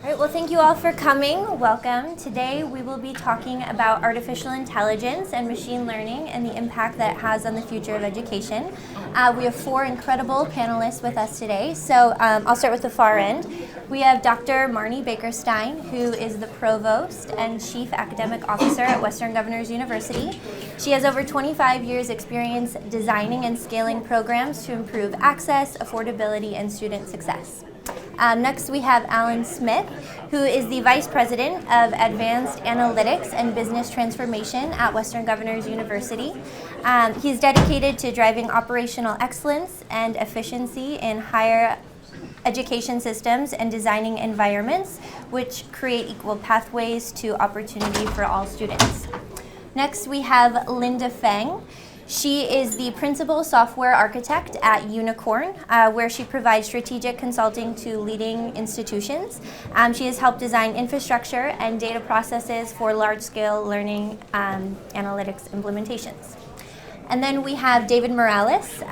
All right, well, thank you all for coming. Welcome. Today we will be talking about artificial intelligence and machine learning and the impact that it has on the future of education. We have four incredible panelists with us today. So I'll start with the far end. We have Dr. Marni Stein, who is the Provost and Chief Academic Officer at Western Governors University. She has over 25 years experience designing and scaling programs to improve access, affordability, and student success. Next, we have Alan Smith, who is the Vice President of Advanced Analytics and Business Transformation at Western Governors University. He's dedicated to driving operational excellence and efficiency in higher education systems and designing environments which create equal pathways to opportunity for all students. Next, we have Linda Feng. She is the Principal Software Architect at Unicon, where she provides strategic consulting to leading institutions. She has helped design infrastructure and data processes for large-scale learning analytics implementations. And then we have David Morales.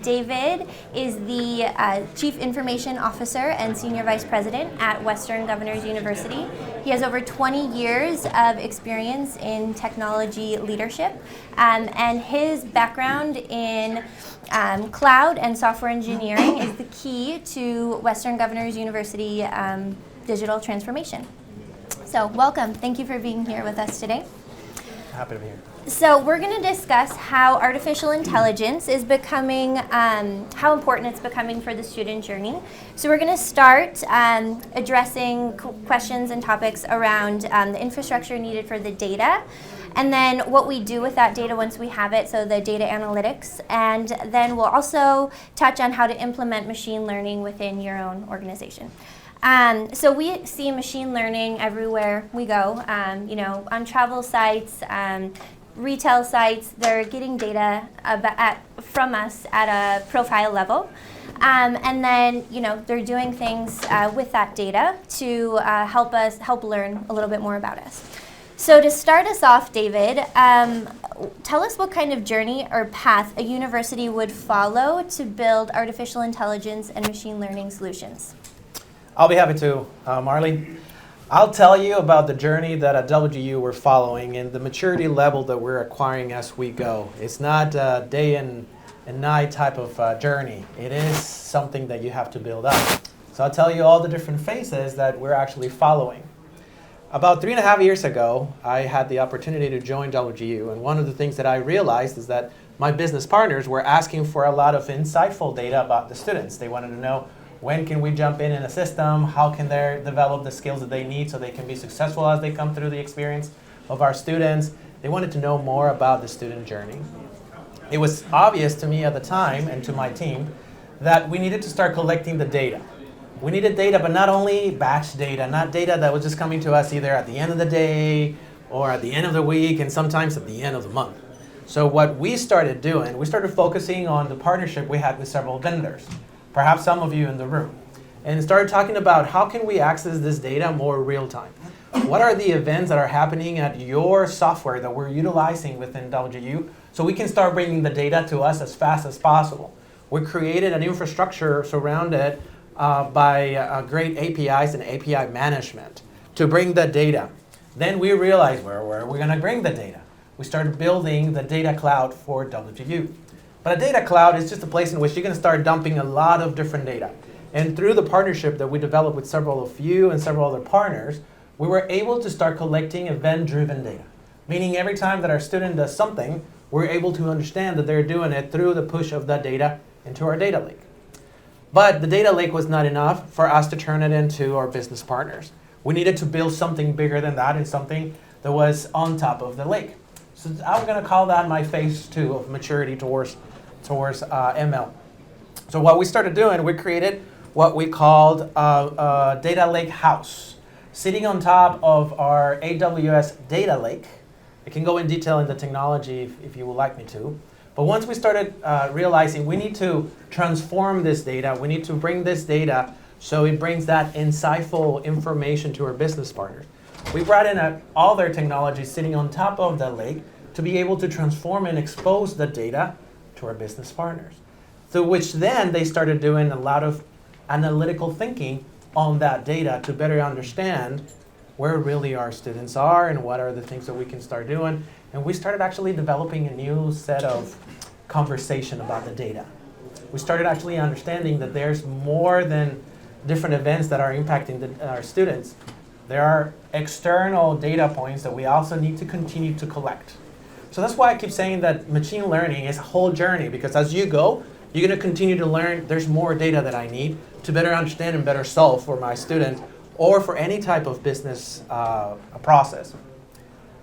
David is the Chief Information Officer and Senior Vice President at Western Governors University. He has over 20 years of experience in technology leadership, and his background in cloud and software engineering is the key to Western Governors University digital transformation. So welcome. Thank you for being here with us today. Happy to be here. So we're going to discuss how artificial intelligence is becoming, how important it's becoming for the student journey. So we're going to start addressing questions and topics around the infrastructure needed for the data, and then what we do with that data once we have it, so the data analytics, and then we'll also touch on how to implement machine learning within your own organization. So we see machine learning everywhere we go, on travel sites, retail sites. They're getting data from us at a profile level. And then, they're doing things with that data to help learn a little bit more about us. So to start us off, David, tell us what kind of journey or path a university would follow to build artificial intelligence and machine learning solutions. I'll be happy to, Marley. I'll tell you about the journey that at WU we're following and the maturity level that we're acquiring as we go. It's not a day and night type of journey. It is something that you have to build up. So I'll tell you all the different phases that we're actually following. About 3.5 years ago, I had the opportunity to join WU, and one of the things that I realized is that my business partners were asking for a lot of insightful data about the students. They wanted to know, when can we jump in a system? How can they develop the skills that they need so they can be successful as they come through the experience of our students? They wanted to know more about the student journey. It was obvious to me at the time and to my team that we needed to start collecting the data. We needed data, but not only batch data, not data that was just coming to us either at the end of the day or at the end of the week and sometimes at the end of the month. So what we started doing, we started focusing on the partnership we had with several vendors, perhaps some of you in the room, and started talking about how can we access this data more real time. What are the events that are happening at your software that we're utilizing within WU so we can start bringing the data to us as fast as possible. We created an infrastructure surrounded by great APIs and API management to bring the data. Then we realized where are we going to bring the data? We started building the data cloud for WU. But a data cloud is just a place in which you're going to start dumping a lot of different data. And through the partnership that we developed with several of you and several other partners, we were able to start collecting event-driven data. Meaning every time that our student does something, we're able to understand that they're doing it through the push of that data into our data lake. But the data lake was not enough for us to turn it into our business partners. We needed to build something bigger than that and something that was on top of the lake. So I'm going to call that my phase 2 of maturity towards ML. So what we started doing, we created what we called a data lake house, sitting on top of our AWS data lake. I can go in detail in the technology if you would like me to. But once we started realizing we need to transform this data, we need to bring this data so it brings that insightful information to our business partners. We brought in all their technology sitting on top of the lake to be able to transform and expose the data to our business partners. Through which then they started doing a lot of analytical thinking on that data to better understand where really our students are and what are the things that we can start doing. And we started actually developing a new set of conversation about the data. We started actually understanding that there's more than different events that are impacting our students. There are external data points that we also need to continue to collect. So that's why I keep saying that machine learning is a whole journey, because as you go, you're going to continue to learn there's more data that I need to better understand and better solve for my student or for any type of business process.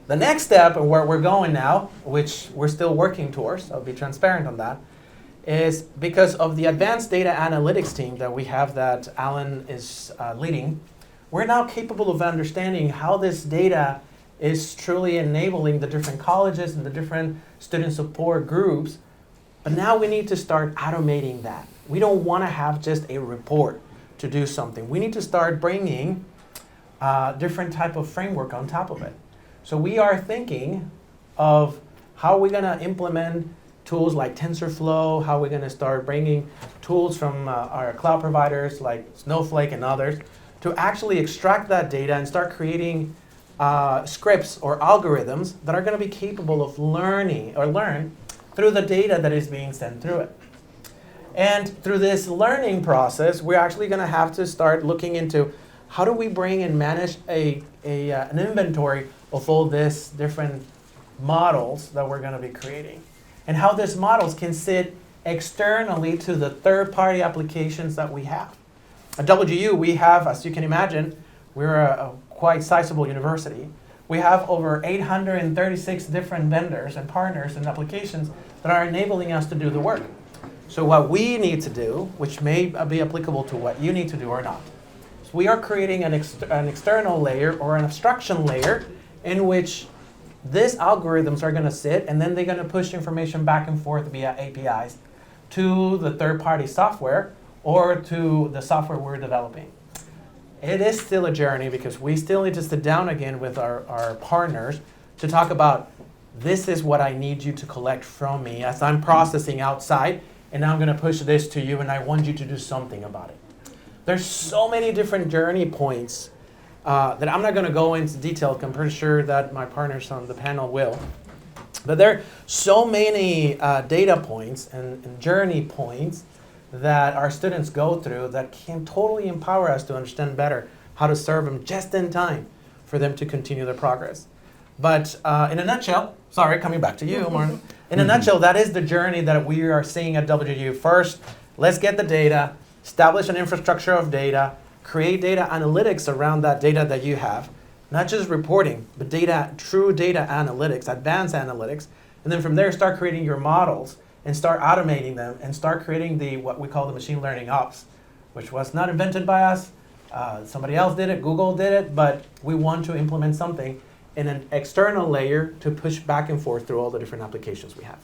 The next step and where we're going now, which we're still working towards, I'll be transparent on that, is because of the advanced data analytics team that we have that Alan is leading, we're now capable of understanding how this data is truly enabling the different colleges and the different student support groups. But now we need to start automating that. We don't want to have just a report to do something. We need to start bringing different type of framework on top of it. So we are thinking of how we're going to implement tools like TensorFlow, how we're going to start bringing tools from our cloud providers like Snowflake and others to actually extract that data and start creating scripts or algorithms that are going to be capable of learning or learn through the data that is being sent through it. And through this learning process, we're actually going to have to start looking into how do we bring and manage an inventory of all these different models that we're going to be creating, and how these models can sit externally to the third-party applications that we have. At WGU, we have, as you can imagine, we're a quite sizable university. We have over 836 different vendors and partners and applications that are enabling us to do the work. So what we need to do, which may be applicable to what you need to do or not, is we are creating an external layer or an abstraction layer in which these algorithms are going to sit, and then they're going to push information back and forth via APIs to the third-party software or to the software we're developing. It is still a journey because we still need to sit down again with our partners to talk about, this is what I need you to collect from me as I'm processing outside, and now I'm going to push this to you and I want you to do something about it. There's so many different journey points that I'm not going to go into detail. I'm pretty sure that my partners on the panel will. But there are so many data points and journey points that our students go through that can totally empower us to understand better how to serve them just in time for them to continue their progress. But in a nutshell, sorry, coming back to you, Marni. In a nutshell, that is the journey that we are seeing at WGU. First, let's get the data, establish an infrastructure of data, create data analytics around that data that you have, not just reporting, but true data analytics, advanced analytics, and then from there start creating your models and start automating them and start creating what we call the machine learning ops, which was not invented by us. Somebody else did it, Google did it, but we want to implement something in an external layer to push back and forth through all the different applications we have.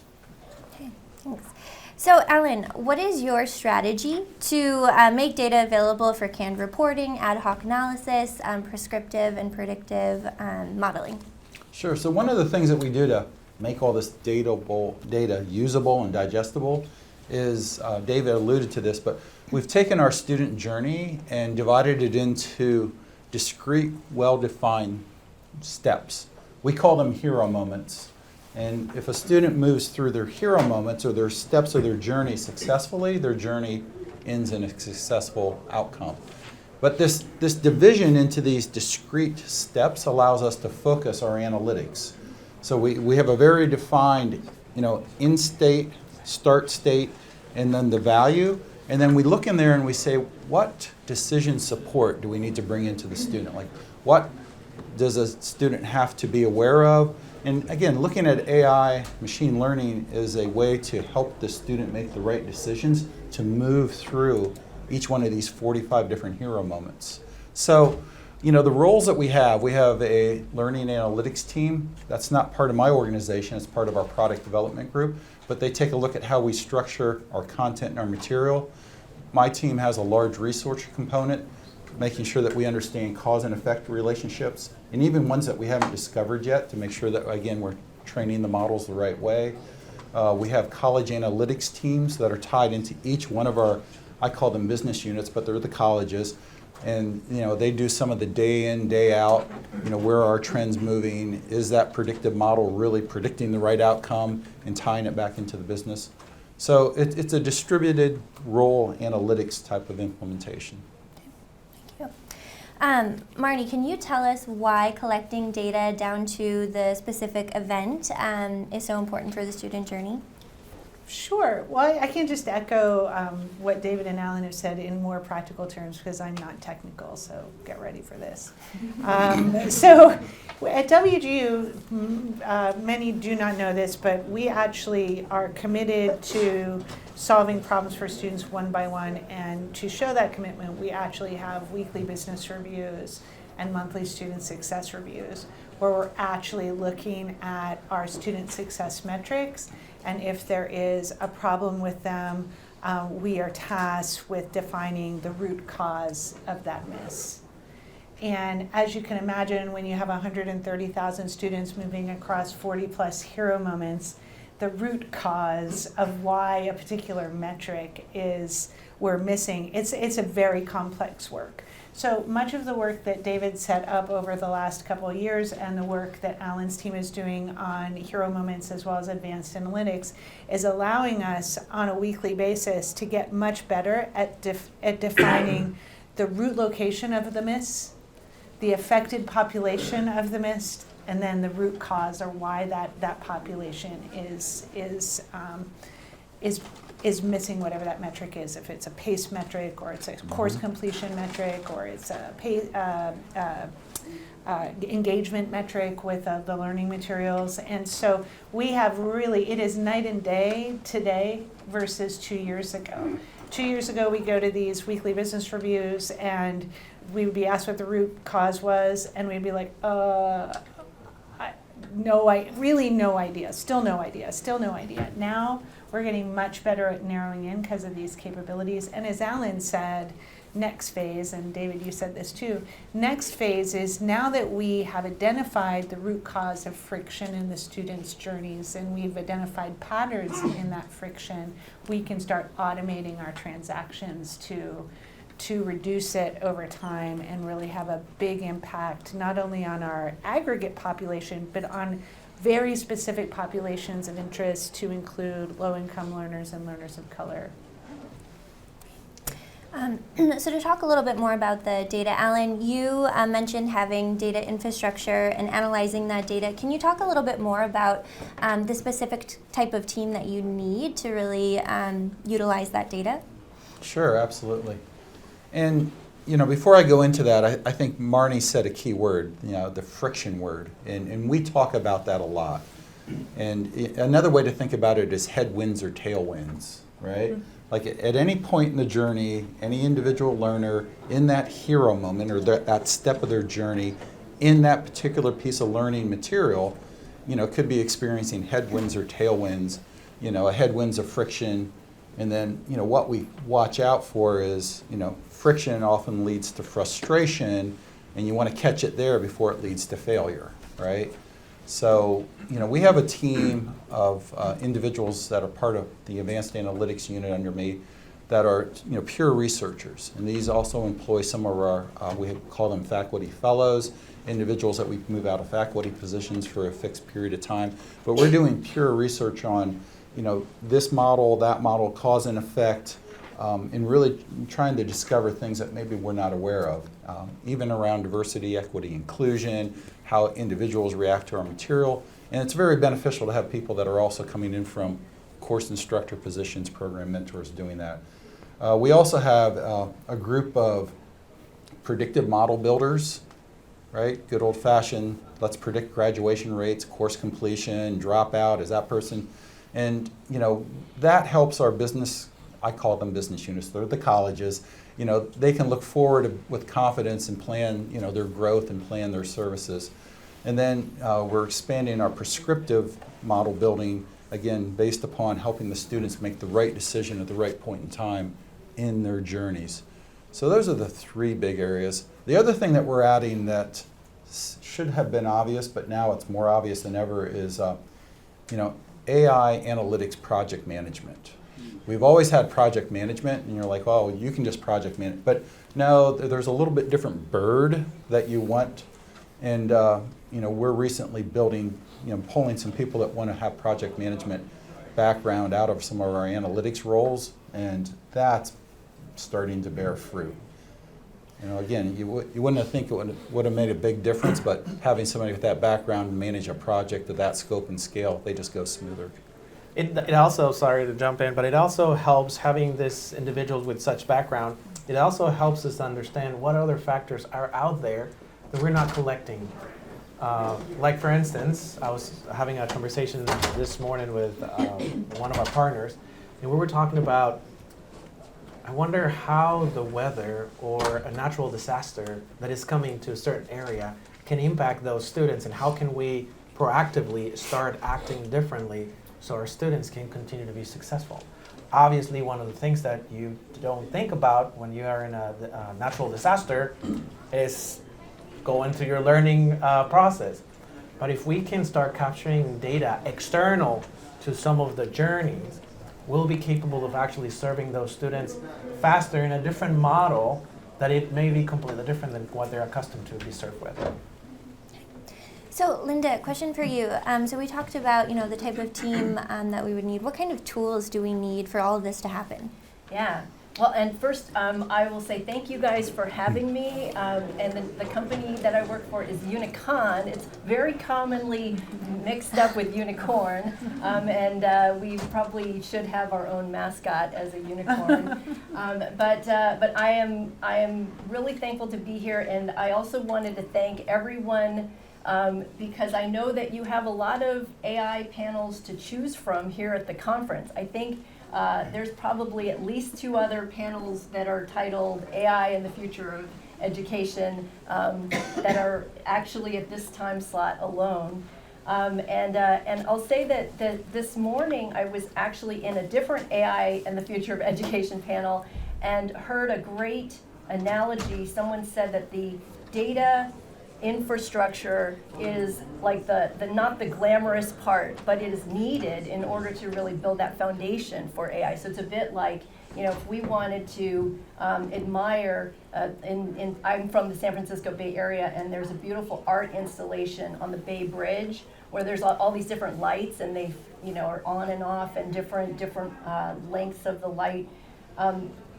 Okay, thanks. So Alan, what is your strategy to make data available for canned reporting, ad hoc analysis, prescriptive and predictive modeling? Sure. So one of the things that we do to make all this data usable and digestible is, David alluded to this, but we've taken our student journey and divided it into discrete, well-defined steps. We call them hero moments. And if a student moves through their hero moments or their steps of their journey successfully, their journey ends in a successful outcome. But this division into these discrete steps allows us to focus our analytics. So we have a very defined, end state, start state, and then the value. And then we look in there and we say, what decision support do we need to bring into the student? Like, what does a student have to be aware of? And again, looking at AI, machine learning is a way to help the student make the right decisions to move through each one of these 45 different hero moments. So, the roles that we have a learning analytics team. That's not part of my organization, it's part of our product development group, but they take a look at how we structure our content and our material. My team has a large research component, making sure that we understand cause and effect relationships, and even ones that we haven't discovered yet to make sure that, again, we're training the models the right way. We have college analytics teams that are tied into each one of our, I call them business units, but they're the colleges, And they do some of the day in, day out, where are trends moving? Is that predictive model really predicting the right outcome and tying it back into the business? So it's a distributed role analytics type of implementation. Thank you. Marni, can you tell us why collecting data down to the specific event is so important for the student journey? Sure. Well, I can just echo what David and Alan have said in more practical terms because I'm not technical, so get ready for this. So at WGU, many do not know this, but we actually are committed to solving problems for students one by one, and to show that commitment, we actually have weekly business reviews and monthly student success reviews where we're actually looking at our student success metrics, and if there is a problem with them, we are tasked with defining the root cause of that miss. And as you can imagine, when you have 130,000 students moving across 40 plus hero moments, the root cause of why a particular metric we're missing, it's a very complex work. So much of the work that David set up over the last couple of years and the work that Alan's team is doing on hero moments as well as advanced analytics is allowing us on a weekly basis to get much better at defining the root location of the miss, the affected population of the miss, and then the root cause or why that population is missing whatever that metric is, if it's a pace metric or it's a course completion metric or it's a engagement metric with the learning materials. And so we have it is night and day today versus 2 years ago. 2 years ago we go to these weekly business reviews and we would be asked what the root cause was and we'd be like, no idea, still no idea. Now we're getting much better at narrowing in because of these capabilities. And as Alan said, next phase, and David, you said this too, next phase is now that we have identified the root cause of friction in the students' journeys and we've identified patterns in that friction, we can start automating our transactions to reduce it over time and really have a big impact not only on our aggregate population but on very specific populations of interest to include low-income learners and learners of color. So to talk a little bit more about the data, Alan, you mentioned having data infrastructure and analyzing that data. Can you talk a little bit more about the specific type of team that you need to really utilize that data? Sure, absolutely. And before I go into that, I think Marni said a key word, the friction word, and we talk about that a lot. And another way to think about it is headwinds or tailwinds, right? Mm-hmm. Like at any point in the journey, any individual learner in that hero moment or that step of their journey, in that particular piece of learning material, could be experiencing headwinds or tailwinds, headwinds of friction. And then, what we watch out for is, friction often leads to frustration, and you want to catch it there before it leads to failure, right? So, we have a team of individuals that are part of the advanced analytics unit under me that are, pure researchers. And these also employ some of our, we call them faculty fellows, individuals that we move out of faculty positions for a fixed period of time. But we're doing pure research on this model, that model, cause and effect, and really trying to discover things that maybe we're not aware of, even around diversity, equity, inclusion, how individuals react to our material. And it's very beneficial to have people that are also coming in from course instructor positions, program mentors doing that. We also have a group of predictive model builders, right? Good old-fashioned, let's predict graduation rates, course completion, dropout, is that person. And that helps our business, I call them business units, they're the colleges, they can look forward with confidence and plan their growth and plan their services. And then we're expanding our prescriptive model building, again, based upon helping the students make the right decision at the right point in time in their journeys. So those are the three big areas. The other thing that we're adding that should have been obvious, but now it's more obvious than ever, is AI analytics project management. We've always had project management, and you're like, oh, you can just project manage. But no, there's a little bit different bird that you want. And we're recently building, pulling some people that want to have project management background out of some of our analytics roles, and that's starting to bear fruit. Again, you wouldn't think it would have made a big difference, but having somebody with that background manage a project of that scope and scale, they just go smoother. It also, sorry to jump in, but it also helps having this individuals with such background. It also helps us understand what other factors are out there that we're not collecting. Like for instance, I was having a conversation this morning with one of our partners, and we were talking about, I wonder how the weather or a natural disaster that is coming to a certain area can impact those students, and how can we proactively start acting differently so our students can continue to be successful. Obviously, one of the things that you don't think about when you are in a natural disaster is going through your learning process. But if we can start capturing data external to some of the journeys, we'll be capable of actually serving those students faster in a different model that it may be completely different than what they're accustomed to be served with. So Linda, question for you. So we talked about the type of team that we would need. What kind of tools do we need for all of this to happen? Yeah. Well, and first, I will say thank you guys for having me. And the company that I work for is Unicon. It's very commonly mixed up with unicorn, and we probably should have our own mascot as a unicorn. But I am really thankful to be here, and I also wanted to thank everyone. Because I know that you have a lot of AI panels to choose from here at the conference. I think there's probably at least 2 other panels that are titled AI and the Future of Education that are actually at this time slot alone. And I'll say that this morning I was actually in a different AI and the Future of Education panel and heard a great analogy. Someone said that the data infrastructure is like the not the glamorous part, but it is needed in order to really build that foundation for AI. So it's a bit like, if we wanted to admire, I'm from the San Francisco Bay Area, and there's a beautiful art installation on the Bay Bridge where there's all these different lights, and they are on and off, and different lengths of the light.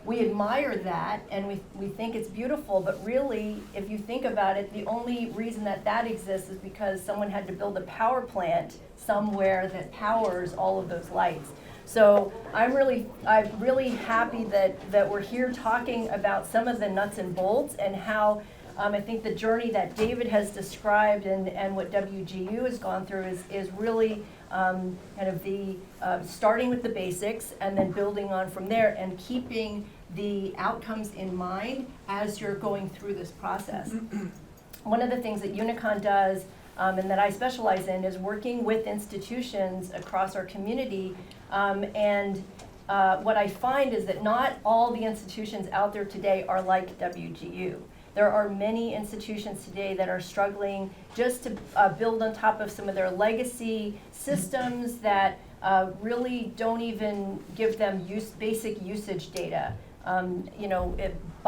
We admire that, and we think it's beautiful, but really, if you think about it, the only reason that exists is because someone had to build a power plant somewhere that powers all of those lights. So I'm really happy that we're here talking about some of the nuts and bolts, and how I think the journey that David has described and what WGU has gone through is really kind of the starting with the basics and then building on from there, and keeping the outcomes in mind as you're going through this process. One of the things that Unicon does and that I specialize in is working with institutions across our community, and what I find is that not all the institutions out there today are like WGU. There are many institutions today that are struggling just to build on top of some of their legacy systems that really don't even give them basic usage data.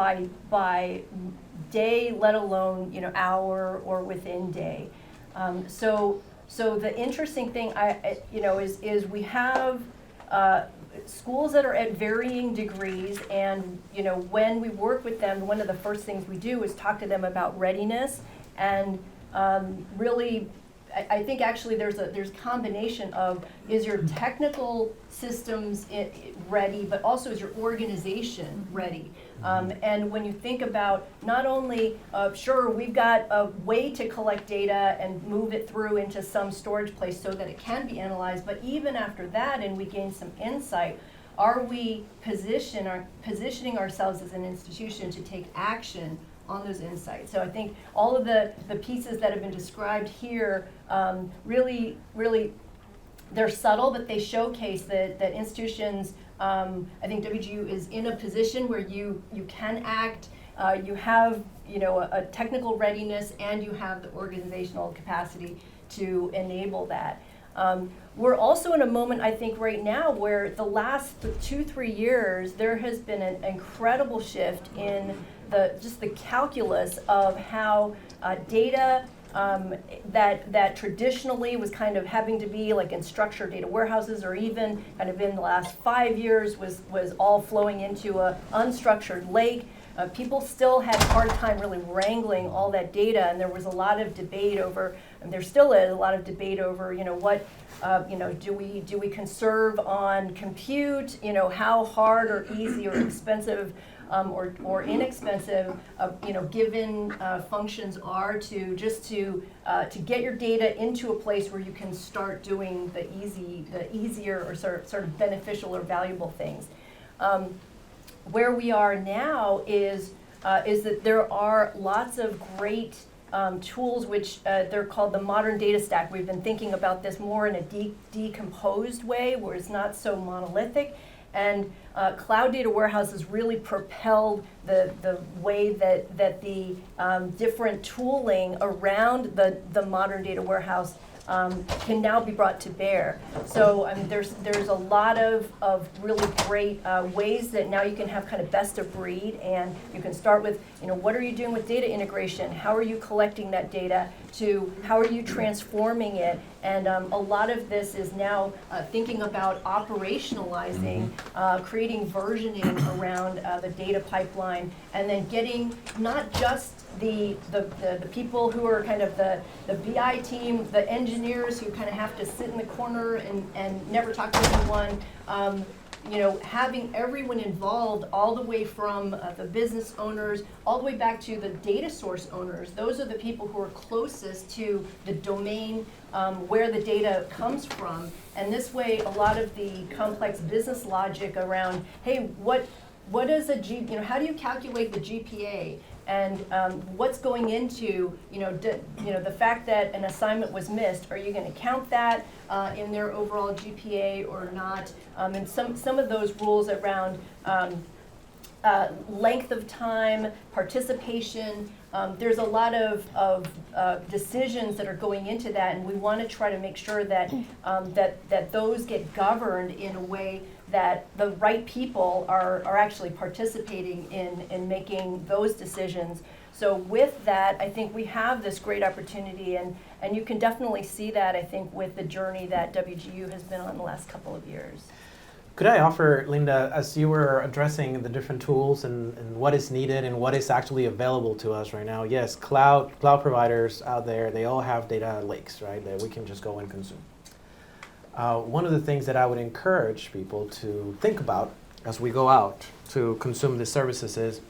By day, let alone hour or within day. So the interesting thing is we have schools that are at varying degrees, and when we work with them, one of the first things we do is talk to them about readiness, and really. I think actually there's a combination of, is your technical systems ready, but also is your organization ready? And when you think about not only, sure, we've got a way to collect data and move it through into some storage place so that it can be analyzed, but even after that, and we gain some insight, are we positioning ourselves as an institution to take action on those insights? So I think all of the pieces that have been described here really, they're subtle, but they showcase that institutions, I think WGU is in a position where you can act, you have a technical readiness, and you have the organizational capacity to enable that. We're also in a moment, I think, right now where the last 2-3 years, there has been an incredible shift in just the calculus of how data that traditionally was kind of having to be like in structured data warehouses, or even kind of in the last 5 years was all flowing into a unstructured lake. People still had a hard time really wrangling all that data, and there was a lot of debate over, and there still is a lot of debate over, what, do we conserve on compute? How hard or easy or expensive or inexpensive, given functions are to get your data into a place where you can start doing the easier or sort of beneficial or valuable things. Where we are now is that there are lots of great tools which they're called the modern data stack. We've been thinking about this more in a decomposed way where it's not so monolithic. And cloud data warehouses really propelled the way that the different tooling around the modern data warehouse can now be brought to bear. So there's a lot of really great ways that now you can have kind of best of breed, and you can start with, what are you doing with data integration? How are you collecting that data? To how are you transforming it? And a lot of this is now thinking about operationalizing, creating versioning around the data pipeline, and then getting not just the people who are kind of the BI team, the engineers who kind of have to sit in the corner and never talk to anyone, having everyone involved all the way from the business owners all the way back to the data source owners. Those are the people who are closest to the domain where the data comes from. And this way, a lot of the complex business logic around, hey, what is how do you calculate the GPA? And what's going into, the fact that an assignment was missed? Are you going to count that in their overall GPA or not? And some of those rules around length of time, participation. There's a lot of decisions that are going into that, and we want to try to make sure that that those get governed in a way that the right people are actually participating in making those decisions. So with that, I think we have this great opportunity, and you can definitely see that, I think, with the journey that WGU has been on the last couple of years. Could I offer, Linda, as you were addressing the different tools and what is needed and what is actually available to us right now? Yes, cloud providers out there, they all have data lakes, right, that we can just go and consume. One of the things that I would encourage people to think about as we go out to consume these services is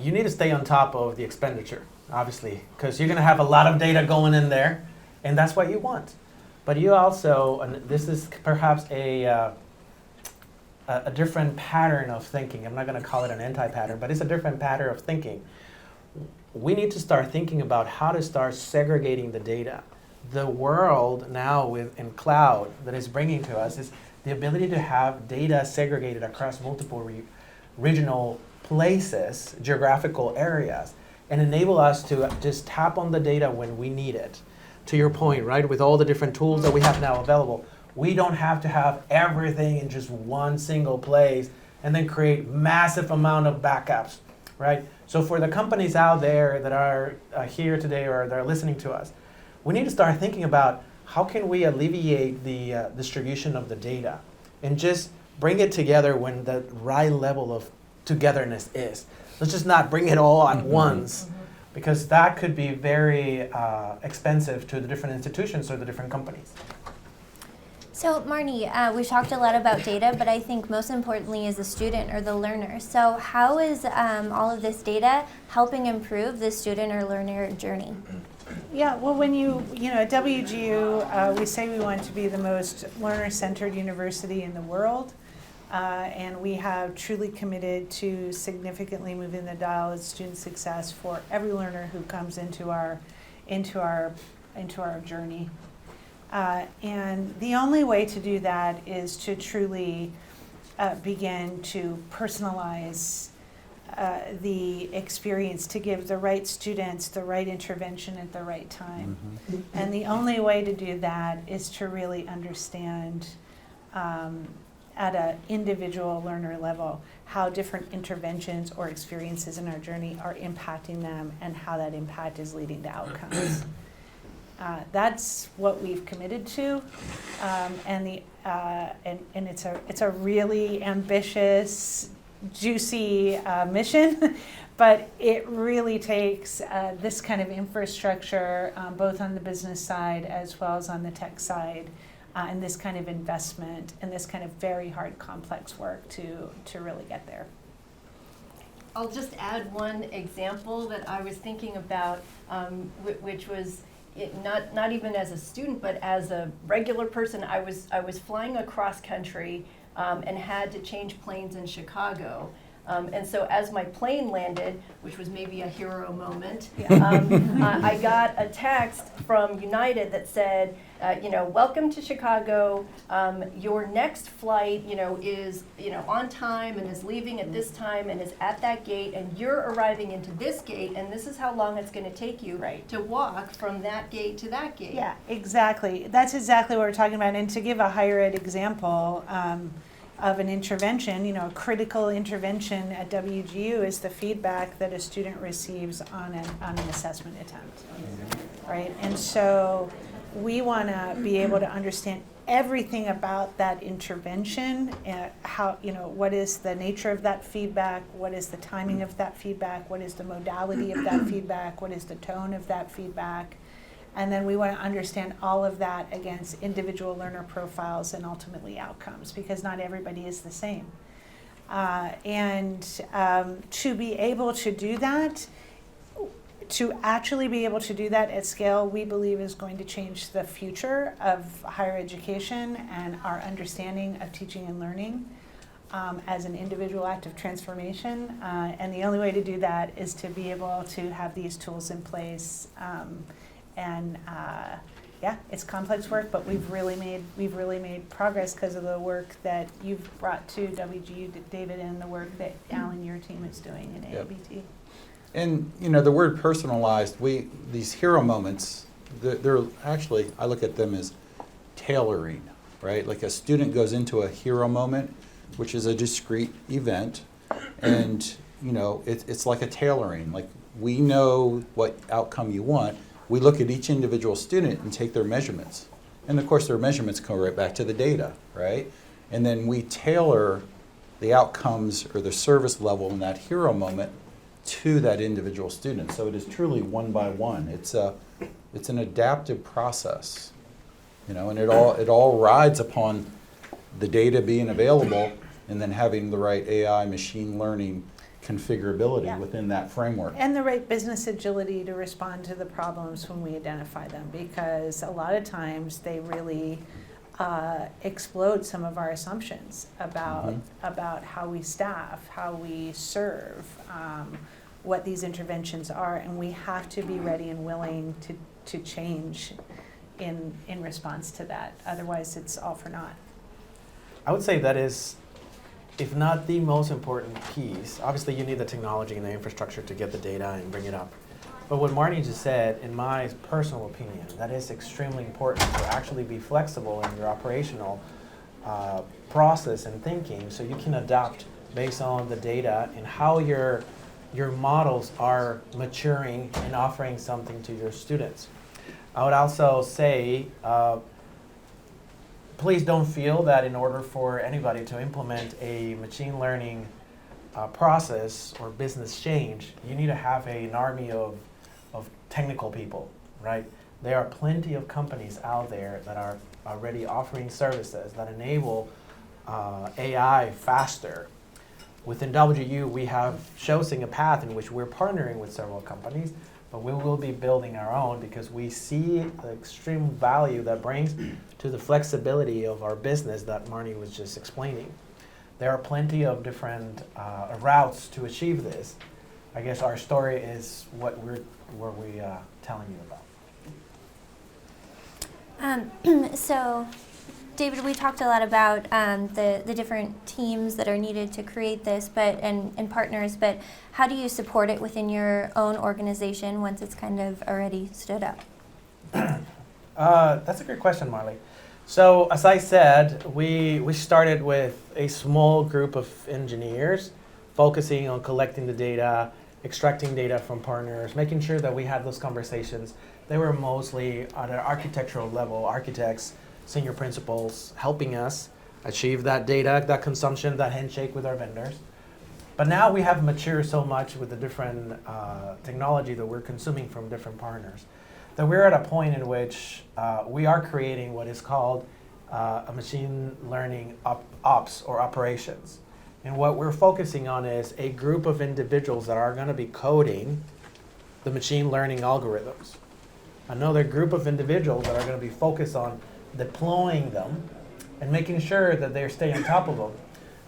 you need to stay on top of the expenditure, obviously, because you're going to have a lot of data going in there, and that's what you want. But you also, and this is perhaps a different pattern of thinking. I'm not going to call it an anti-pattern, but it's a different pattern of thinking. We need to start thinking about how to start segregating the data. The world now in cloud that is bringing to us is the ability to have data segregated across multiple regional places, geographical areas, and enable us to just tap on the data when we need it. To your point, right, with all the different tools that we have now available, we don't have to have everything in just one single place and then create massive amount of backups, right? So for the companies out there that are here today or that are listening to us, we need to start thinking about how can we alleviate the distribution of the data and just bring it together when the right level of togetherness is. Let's just not bring it all at once, because that could be very expensive to the different institutions or the different companies. So Marni, we talked a lot about data, but I think most importantly is the student or the learner. So how is all of this data helping improve the student or learner journey? Yeah, well, when at WGU, we say we want to be the most learner-centered university in the world, and we have truly committed to significantly moving the dial of student success for every learner who comes into our journey. And the only way to do that is to truly begin to personalize the experience to give the right students the right intervention at the right time. And the only way to do that is to really understand at an individual learner level how different interventions or experiences in our journey are impacting them and how that impact is leading to outcomes. That's what we've committed to, and it's a really ambitious, juicy mission, but it really takes this kind of infrastructure, both on the business side as well as on the tech side, and this kind of investment and this kind of very hard, complex work to really get there. I'll just add one example that I was thinking about, which was not even as a student, but as a regular person. I was flying across country and had to change planes in Chicago. And so as my plane landed, which was maybe a hero moment, I got a text from United that said, welcome to Chicago. Your next flight, is, on time and is leaving at this time and is at that gate, and you're arriving into this gate, and this is how long it's going to take you to walk from that gate to that gate. Yeah, exactly. That's exactly what we're talking about. And to give a higher ed example, of an intervention, a critical intervention at WGU is the feedback that a student receives on an assessment attempt, right? And so we want to be able to understand everything about that intervention, what is the nature of that feedback, what is the timing of that feedback, what is the modality of that feedback, what is the tone of that feedback. And then we want to understand all of that against individual learner profiles and ultimately outcomes, because not everybody is the same. And to be able to do that, to actually be able to do that at scale, we believe is going to change the future of higher education and our understanding of teaching and learning as an individual act of transformation. And the only way to do that is to be able to have these tools in place. It's complex work, but we've really made progress because of the work that you've brought to WGU, David, and the work that Alan, your team, is doing in AABT. And the word personalized, these hero moments, they're actually, I look at them as tailoring, right? Like a student goes into a hero moment, which is a discrete event, and it's like a tailoring. Like, we know what outcome you want. We look at each individual student and take their measurements. And of course, their measurements come right back to the data, right? And then we tailor the outcomes or the service level in that hero moment to that individual student. So it is truly one by one. It's an adaptive process, and it all rides upon the data being available and then having the right AI machine learning configurability within that framework. And the right business agility to respond to the problems when we identify them, because a lot of times they really explode some of our assumptions about how we staff, how we serve, what these interventions are, and we have to be ready and willing to change in response to that. Otherwise, it's all for naught. I would say that is, if not the most important piece. Obviously, you need the technology and the infrastructure to get the data and bring it up. But what Marni just said, in my personal opinion, that is extremely important to actually be flexible in your operational process and thinking, so you can adapt based on the data and how your models are maturing and offering something to your students. I would also say, please don't feel that in order for anybody to implement a machine learning process or business change, you need to have an army of technical people, right? There are plenty of companies out there that are already offering services that enable AI faster. Within WGU, we have chosen a path in which we're partnering with several companies, but we will be building our own because we see the extreme value that brings to the flexibility of our business that Marni was just explaining. There are plenty of different routes to achieve this. I guess our story is what we're telling you about. So David, we talked a lot about the different teams that are needed to create this, and partners. But how do you support it within your own organization once it's kind of already stood up? That's a great question, Marley. So as I said, we started with a small group of engineers focusing on collecting the data, extracting data from partners, making sure that we had those conversations. They were mostly at an architectural level, architects, senior principals, helping us achieve that data, that consumption, that handshake with our vendors. But now we have matured so much with the different technology that we're consuming from different partners, that we're at a point in which we are creating what is called a machine learning ops or operations. And what we're focusing on is a group of individuals that are going to be coding the machine learning algorithms. Another group of individuals that are going to be focused on deploying them and making sure that they're staying on top of them.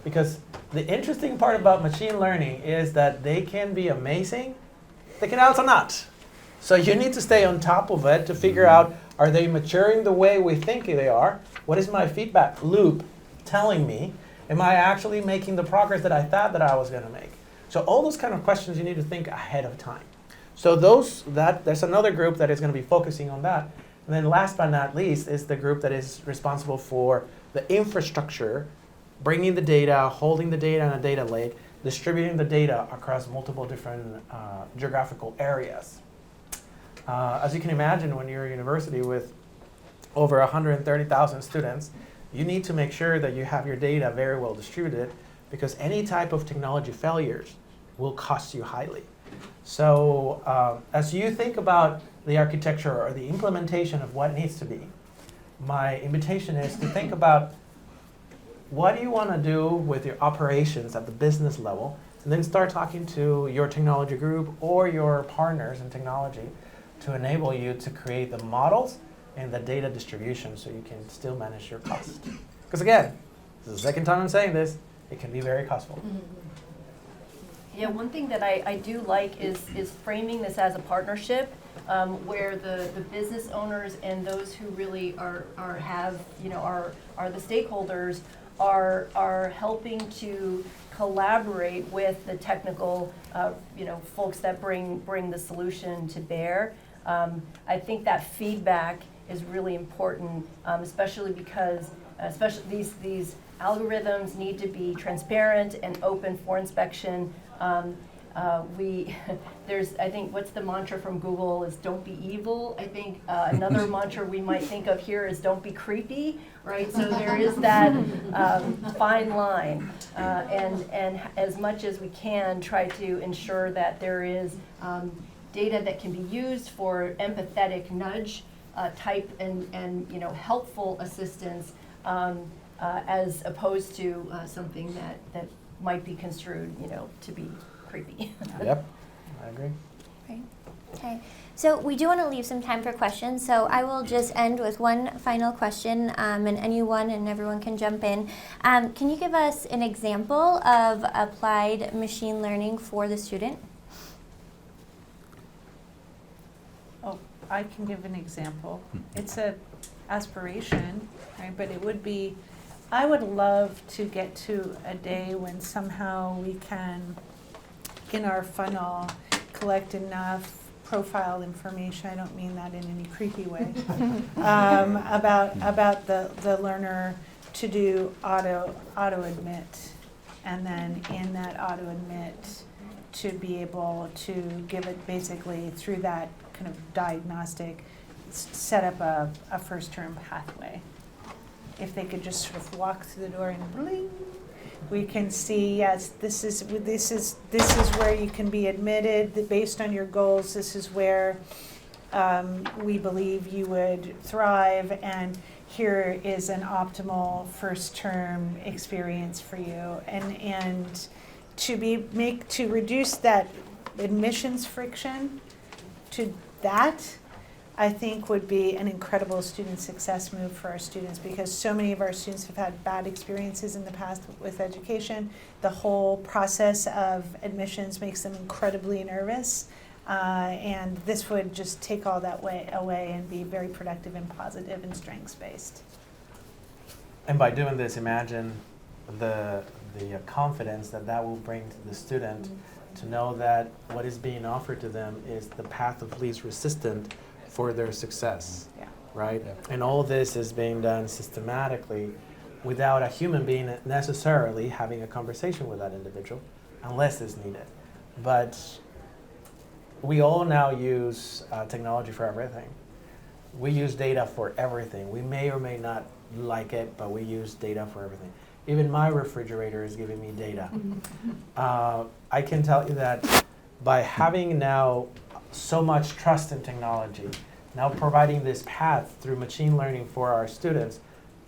Because the interesting part about machine learning is that they can be amazing, they can also not. So you need to stay on top of it to figure out, are they maturing the way we think they are? What is my feedback loop telling me? Am I actually making the progress that I thought that I was going to make? So all those kind of questions you need to think ahead of time. So there's another group that is going to be focusing on that. And then last but not least is the group that is responsible for the infrastructure, bringing the data, holding the data in a data lake, distributing the data across multiple different geographical areas. As you can imagine, when you're a university with over 130,000 students, you need to make sure that you have your data very well distributed, because any type of technology failures will cost you highly. So as you think about the architecture or the implementation of what needs to be, my invitation is to think about what do you want to do with your operations at the business level, and then start talking to your technology group or your partners in technology to enable you to create the models and the data distribution so you can still manage your costs. Because again, this is the second time I'm saying this, it can be very costful. Yeah, one thing that I do like is framing this as a partnership, where the business owners and those who really are the stakeholders are helping to collaborate with the technical folks that bring the solution to bear. I think that feedback is really important, especially because these algorithms need to be transparent and open for inspection. I think, what's the mantra from Google is don't be evil. I think another mantra we might think of here is don't be creepy, right? So there is that fine line, and as much as we can try to ensure that there is data that can be used for empathetic nudge type and helpful assistance, as opposed to something that might be construed to be creepy. Yep, I agree. Right. Okay. So we do want to leave some time for questions. So I will just end with one final question, and anyone and everyone can jump in. Can you give us an example of applied machine learning for the student? Oh, I can give an example. It's an aspiration, right? But it would be, I would love to get to a day when somehow we can, in our funnel, collect enough profile information, I don't mean that in any creepy way, about the learner to do auto admit, and then in that auto admit to be able to give it basically through that kind of diagnostic, set up a first term pathway. If they could just sort of walk through the door and bling, we can see, yes, this is where you can be admitted based on your goals. This is where we believe you would thrive, and here is an optimal first term experience for you. And to reduce that admissions friction to that, I think would be an incredible student success move for our students, because so many of our students have had bad experiences in the past with education. The whole process of admissions makes them incredibly nervous, and this would just take all that away and be very productive and positive and strengths-based. And by doing this, imagine the confidence that that will bring to the student to know that what is being offered to them is the path of least resistance for their success, Yeah. right? Yeah. And all this is being done systematically without a human being necessarily having a conversation with that individual, unless it's needed. But we all now use technology for everything. We use data for everything. We may or may not like it, but we use data for everything. Even my refrigerator is giving me data. I can tell you that by having now so much trust in technology, now providing this path through machine learning for our students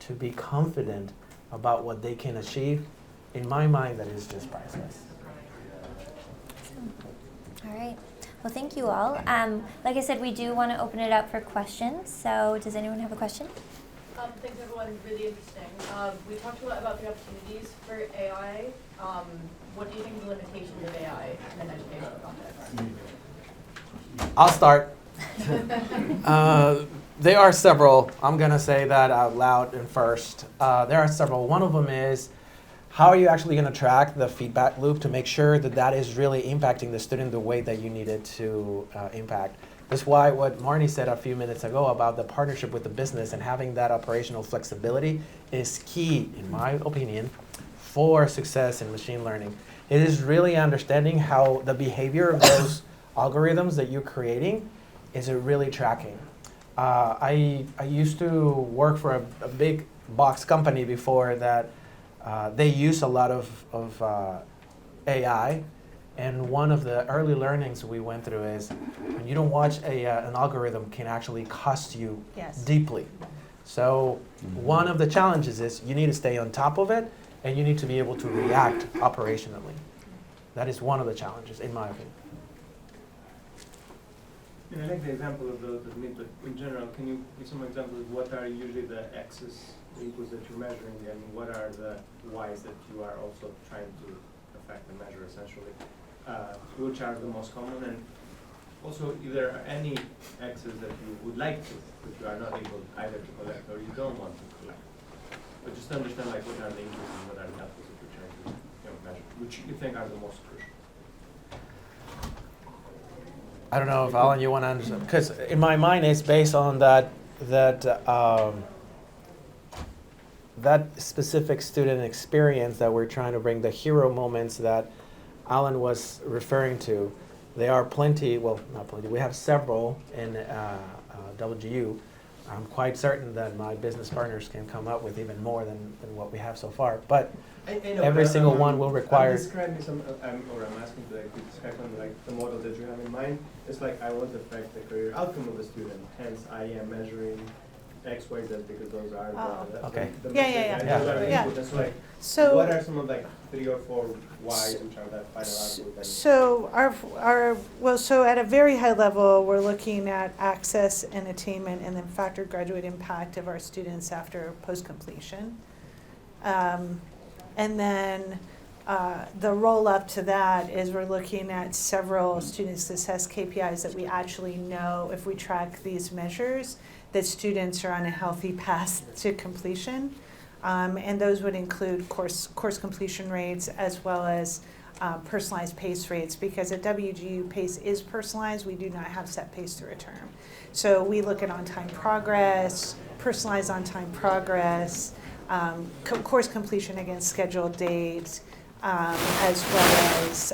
to be confident about what they can achieve, in my mind, that is just priceless. All right. Well, thank you all. Like I said, we do want to open it up for questions. So does anyone have a question? Thanks everyone, really interesting. We talked a lot about the opportunities for AI. What do you think the limitations of AI in an educational context? I'll start. There are several. I'm going to say that out loud and first. There are several. One of them is, how are you actually going to track the feedback loop to make sure that that is really impacting the student the way that you need it to impact? That's why what Marni said a few minutes ago about the partnership with the business and having that operational flexibility is key, in my opinion, for success in machine learning. It is really understanding how the behavior of those algorithms that you're creating, is it really tracking? I used to work for a big box company before that they use a lot of AI. And one of the early learnings we went through is when you don't watch an algorithm can actually cost you Yes. deeply. So one of the challenges is you need to stay on top of it and you need to be able to react operationally. That is one of the challenges, in my opinion. And I like the example of the meat, but in general, can you give some examples of what are usually the X's, the inputs that you're measuring, and what are the Y's that you are also trying to affect and measure, essentially? Which are the most common, and also if there are any X's that you would like to, but you are not able either to collect or you don't want to collect. But just to understand like what are the inputs and what are the outputs that you're trying to measure, which you think are the most crucial. I don't know if Alan, you want to understand, because in my mind it's based on that specific student experience that we're trying to bring, the hero moments that Alan was referring to. There are plenty, well, not plenty, we have several in WGU. I'm quite certain that my business partners can come up with even more than what we have so far. But I know, every but single one will require. I'm describing some, or I'm asking to like describe something like the model that you have in mind. It's like I want to affect the career outcome of the student. Hence, I am measuring X, Y, Z because those are the Okay. the Yeah, metric, yeah, and yeah. those are the Yeah. input. And so like, So what are some of like 3 or 4 Y's which are that final output? And So so at a very high level, we're looking at access and attainment and then factored graduate impact of our students after post-completion. And then the roll up to that is we're looking at several student success KPIs that we actually know if we track these measures that students are on a healthy path to completion. And those would include course completion rates as well as personalized pace rates, because at WGU pace is personalized. We do not have set pace through a term. So we look at on-time progress, personalized on-time progress, course completion against scheduled dates, as well as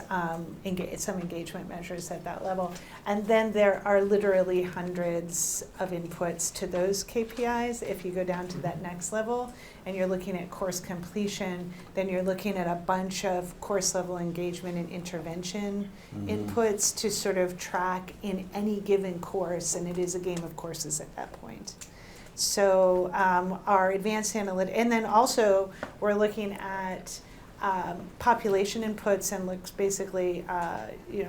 some engagement measures at that level. And then there are literally hundreds of inputs to those KPIs. If you go down to that next level and you're looking at course completion, then you're looking at a bunch of course level engagement and intervention inputs to sort of track in any given course, and it is a game of courses at that point. So our advanced analytics, and then also we're looking at population inputs and looks basically,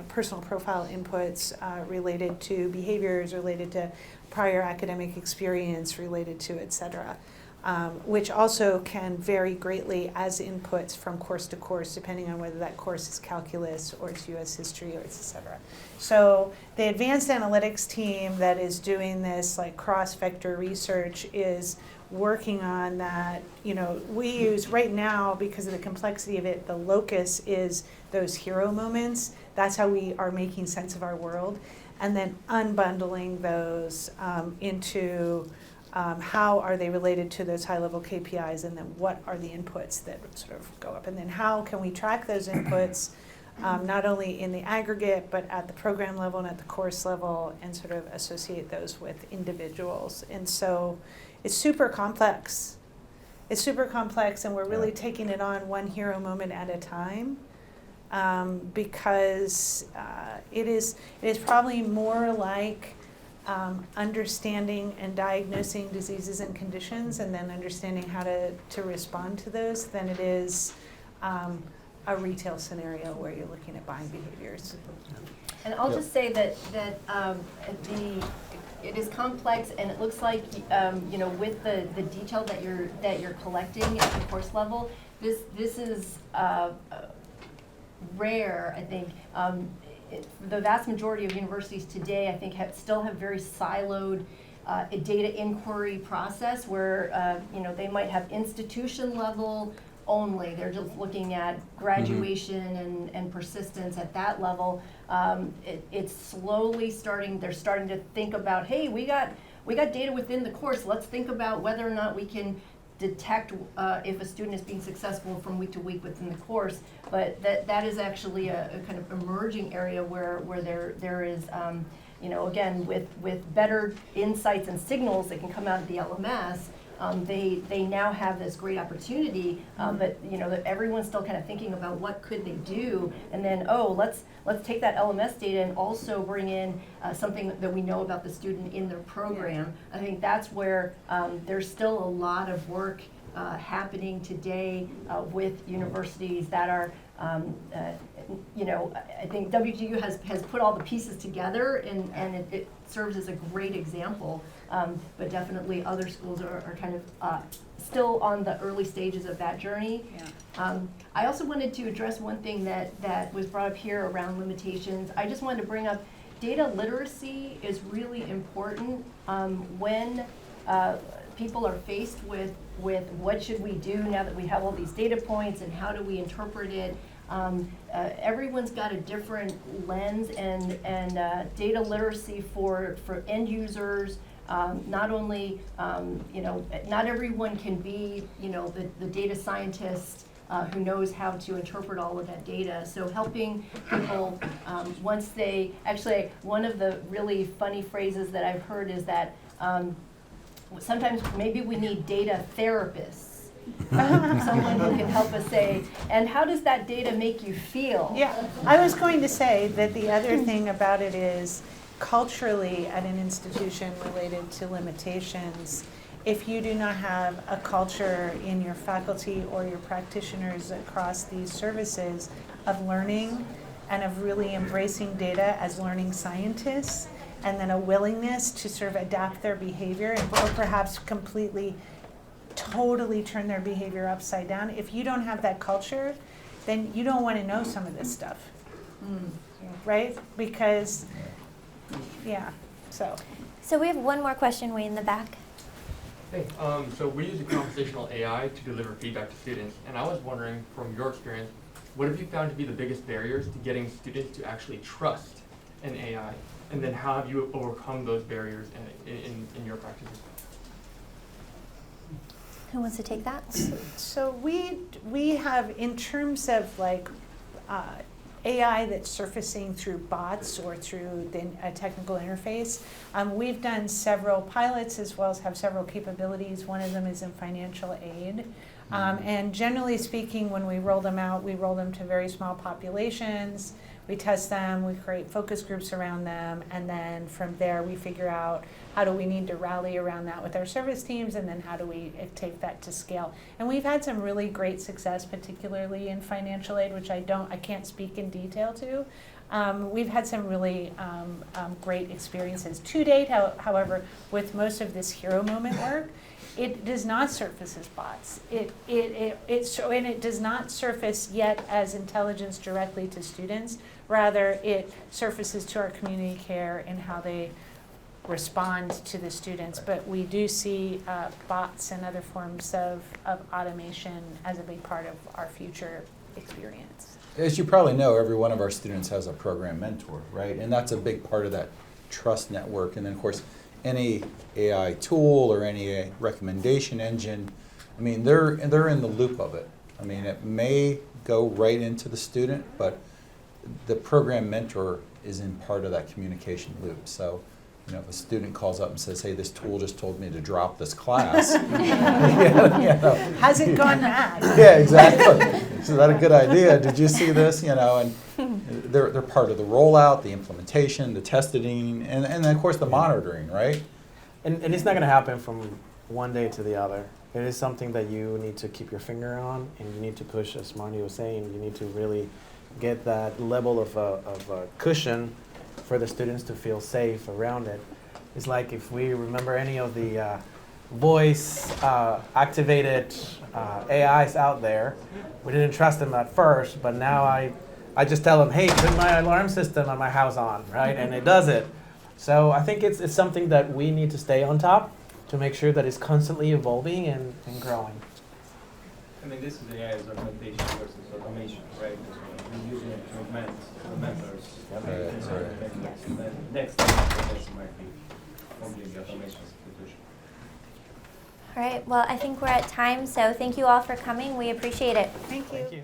personal profile inputs related to behaviors, related to prior academic experience, related to et cetera. which also can vary greatly as inputs from course to course, depending on whether that course is calculus or it's US history or it's et cetera. So the advanced analytics team that is doing this like cross-vector research is working on that. You know, we use right now, because of the complexity of it, the locus is those hero moments. That's how we are making sense of our world. And then unbundling those into how are they related to those high-level KPIs, and then what are the inputs that sort of go up, and then how can we track those inputs not only in the aggregate but at the program level and at the course level, and sort of associate those with individuals. And so it's super complex. It's super complex, and we're really taking it on one hero moment at a time, because it is probably more like understanding and diagnosing diseases and conditions, and then understanding how to respond to those, than it is a retail scenario where you're looking at buying behaviors. And I'll just say that it is complex, and it looks like you know, with the detail that you're collecting at the course level, this is rare, I think. The vast majority of universities today, I think, still have very siloed a data inquiry process where you know, they might have institution level only. They're just looking at graduation and persistence at that level. It's slowly starting. They're starting to think about, hey, we got data within the course. Let's think about whether or not we can detect if a student is being successful from week to week within the course. But that is actually a kind of emerging area where there is, you know, again, with better insights and signals that can come out of the LMS, they now have this great opportunity, but you know, that everyone's still kind of thinking about what could they do, and then let's take that LMS data and also bring in something that we know about the student in their program. I think that's where there's still a lot of work happening today with universities that are, you know, I think WGU has put all the pieces together, and it serves as a great example. But definitely other schools are kind of still on the early stages of that journey. Yeah. I also wanted to address one thing that was brought up here around limitations. I just wanted to bring up data literacy is really important when people are faced with what should we do now that we have all these data points, and how do we interpret it. Everyone's got a different lens, and data literacy for end users. Not only, you know, not everyone can be, you know, the data scientist who knows how to interpret all of that data. So helping people once they, actually, one of the really funny phrases that I've heard is that sometimes maybe we need data therapists. Someone who can help us say, and how does that data make you feel? Yeah, I was going to say that the other thing about it is, culturally at an institution related to limitations, if you do not have a culture in your faculty or your practitioners across these services of learning and of really embracing data as learning scientists, and then a willingness to sort of adapt their behavior or perhaps completely, totally turn their behavior upside down, if you don't have that culture, then you don't want to know some of this stuff, right? Because yeah, So we have one more question way in the back. Hey, so we use a conversational AI to deliver feedback to students, and I was wondering, from your experience, what have you found to be the biggest barriers to getting students to actually trust an AI, and then how have you overcome those barriers in your practices? Who wants to take that? So we have, in terms of like AI that's surfacing through bots or through a technical interface. We've done several pilots as well as have several capabilities. One of them is in financial aid. And generally speaking, when we roll them out, we roll them to very small populations. We test them, we create focus groups around them, and then from there we figure out how do we need to rally around that with our service teams, and then how do we take that to scale. And we've had some really great success, particularly in financial aid, which I can't speak in detail to. We've had some really great experiences to date. However, with most of this hero moment work, it does not surface as bots. And it does not surface yet as intelligence directly to students. Rather, it surfaces to our community care and how they respond to the students. But we do see bots and other forms of automation as a big part of our future experience. As you probably know, every one of our students has a program mentor, right? And that's a big part of that trust network. And then, of course, any AI tool or any recommendation engine, I mean, they're in the loop of it. I mean, it may go right into the student, but the program mentor is in part of that communication loop. So, you know, if a student calls up and says, hey, this tool just told me to drop this class. Has it gone mad? Yeah, exactly. Is that a good idea? Did you see this? You know, and they're part of the rollout, the implementation, the testing, and then of course the monitoring, right? And it's not going to happen from one day to the other. It is something that you need to keep your finger on, and you need to push, as Marni was saying, you need to really get that level of cushion for the students to feel safe around it. It's like if we remember any of the voice activated AIs out there, we didn't trust them at first, but now I just tell them, hey, put my alarm system on my house on, right? And it does it. So I think it's something that we need to stay on top to make sure that it's constantly evolving and growing. I mean, this is AI's augmentation versus automation, right? We're using it to augment the mentors. And then next step after this might be completely automation substitution. All right, well, I think we're at time, so thank you all for coming. We appreciate it. Thank you. Thank you.